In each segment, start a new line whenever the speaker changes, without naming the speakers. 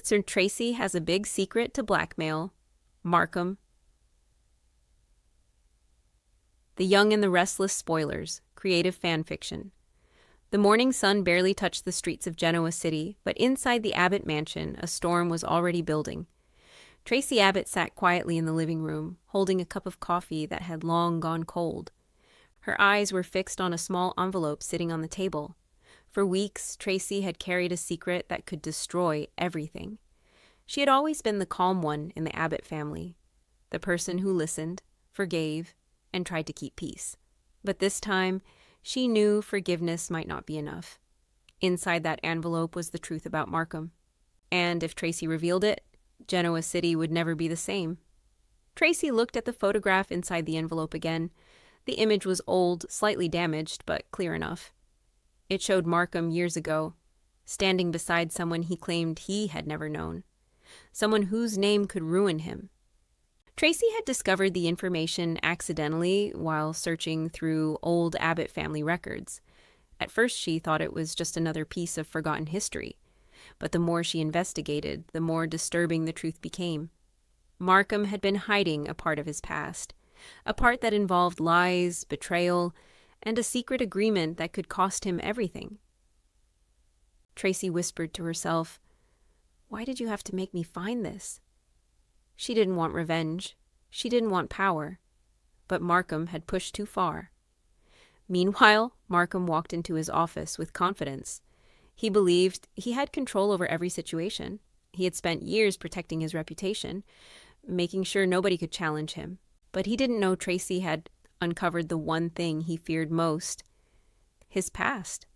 Sir Tracy has a big secret to blackmail. Markham. The Young and the Restless spoilers. Creative fan fiction. The morning sun barely touched the streets of Genoa City, but inside the Abbott mansion, a storm was already building. Tracy Abbott sat quietly in the living room, holding a cup of coffee that had long gone cold. Her eyes were fixed on a small envelope sitting on the table. For weeks, Tracy had carried a secret that could destroy everything. She had always been the calm one in the Abbott family, the person who listened, forgave, and tried to keep peace. But this time, she knew forgiveness might not be enough. Inside that envelope was the truth about Markham. And if Tracy revealed it, Genoa City would never be the same. Tracy looked at the photograph inside the envelope again. The image was old, slightly damaged, but clear enough. It showed Markham years ago, standing beside someone he claimed he had never known, someone whose name could ruin him. Tracy had discovered the information accidentally while searching through old Abbott family records. At first she thought it was just another piece of forgotten history, but the more she investigated, the more disturbing the truth became. Markham had been hiding a part of his past, a part that involved lies, betrayal, and a secret agreement that could cost him everything. Tracy whispered to herself, "Why did you have to make me find this?" She didn't want revenge. She didn't want power. But Markham had pushed too far. Meanwhile, Markham walked into his office with confidence. He believed he had control over every situation. He had spent years protecting his reputation, making sure nobody could challenge him. But he didn't know Tracy had uncovered the one thing he feared most: his past.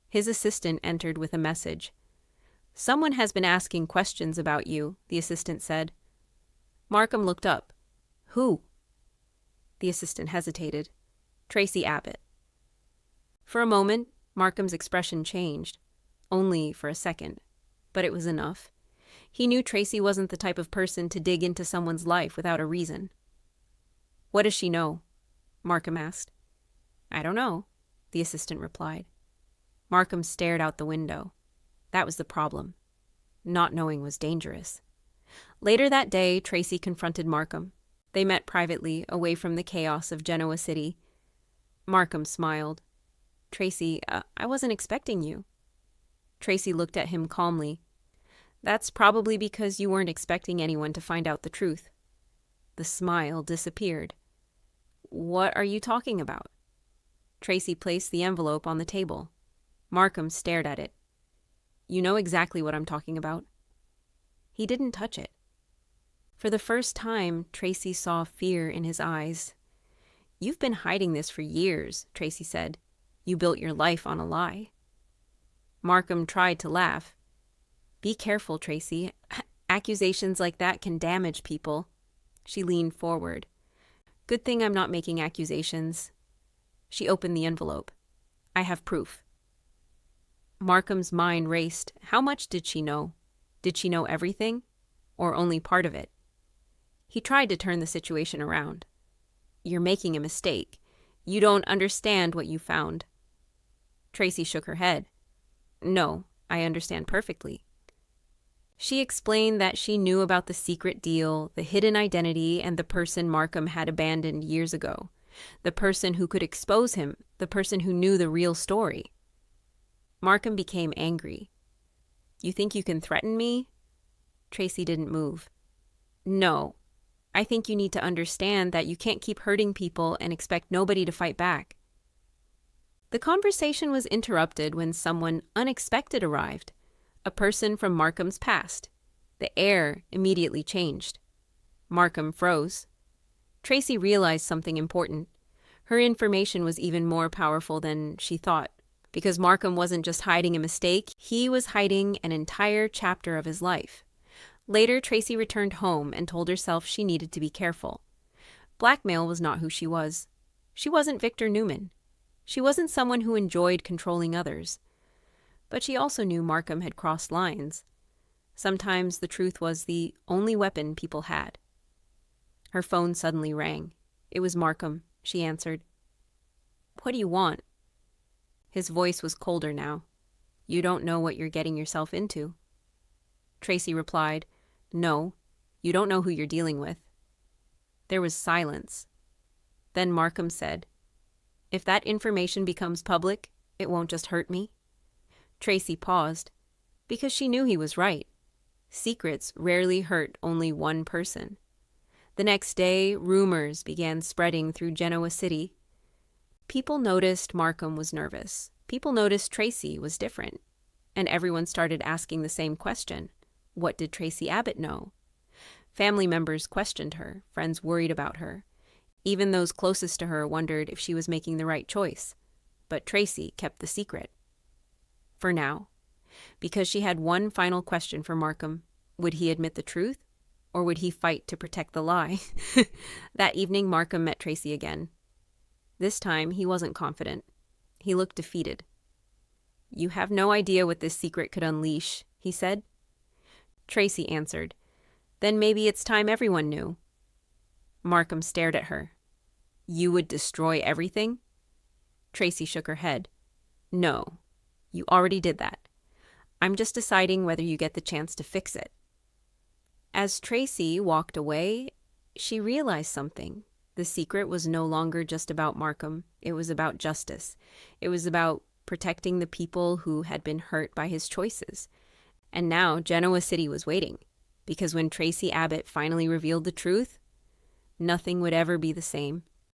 His assistant entered with a message. "Someone has been asking questions about you," the assistant said. Markham looked up. "Who?" The assistant hesitated. "Tracy Abbott." For a moment, Markham's expression changed. Only for a second. But it was enough. He knew Tracy wasn't the type of person to dig into someone's life without a reason. "What does she know?" Markham asked. "I don't know," the assistant replied. Markham stared out the window. That was the problem. Not knowing was dangerous. Later that day, Tracy confronted Markham. They met privately, away from the chaos of Genoa City. Markham smiled. "Tracy, I wasn't expecting you." Tracy looked at him calmly. "That's probably because you weren't expecting anyone to find out the truth." The smile disappeared. "What are you talking about?" Tracy placed the envelope on the table. Markham stared at it. "You know exactly what I'm talking about." He didn't touch it. For the first time, Tracy saw fear in his eyes. "You've been hiding this for years," Tracy said. "You built your life on a lie." Markham tried to laugh. "Be careful, Tracy. Accusations like that can damage people." She leaned forward. "Good thing I'm not making accusations." She opened the envelope. "I have proof." Markham's mind raced. How much did she know? Did she know everything? Or only part of it? He tried to turn the situation around. "You're making a mistake. You don't understand what you found." Tracy shook her head. "No, I understand perfectly." She explained that she knew about the secret deal, the hidden identity, and the person Markham had abandoned years ago. The person who could expose him, the person who knew the real story. Markham became angry. "You think you can threaten me?" Tracy didn't move. "No. I think you need to understand that you can't keep hurting people and expect nobody to fight back." The conversation was interrupted when someone unexpected arrived, a person from Markham's past. The air immediately changed. Markham froze. Tracy realized something important. Her information was even more powerful than she thought, because Markham wasn't just hiding a mistake, he was hiding an entire chapter of his life. Later, Tracy returned home and told herself she needed to be careful. Blackmail was not who she was. She wasn't Victor Newman. She wasn't someone who enjoyed controlling others. But she also knew Markham had crossed lines. Sometimes the truth was the only weapon people had. Her phone suddenly rang. It was Markham. She answered. "What do you want?" His voice was colder now. "You don't know what you're getting yourself into." Tracy replied, "No, you don't know who you're dealing with." There was silence. Then Markham said, "If that information becomes public, it won't just hurt me." Tracy paused, because she knew he was right. Secrets rarely hurt only one person. The next day, rumors began spreading through Genoa City. People noticed Markham was nervous. People noticed Tracy was different. And everyone started asking the same question. What did Tracy Abbott know? Family members questioned her. Friends worried about her. Even those closest to her wondered if she was making the right choice. But Tracy kept the secret. For now. Because she had one final question for Markham. Would he admit the truth? Or would he fight to protect the lie? That evening, Markham met Tracy again. This time, he wasn't confident. He looked defeated. "You have no idea what this secret could unleash," he said. Tracy answered, "Then maybe it's time everyone knew." Markham stared at her. "You would destroy everything?" Tracy shook her head. "No, you already did that. I'm just deciding whether you get the chance to fix it." As Tracy walked away, she realized something. The secret was no longer just about Markham. It was about justice. It was about protecting the people who had been hurt by his choices. And now Genoa City was waiting, because when Tracy Abbott finally revealed the truth, nothing would ever be the same.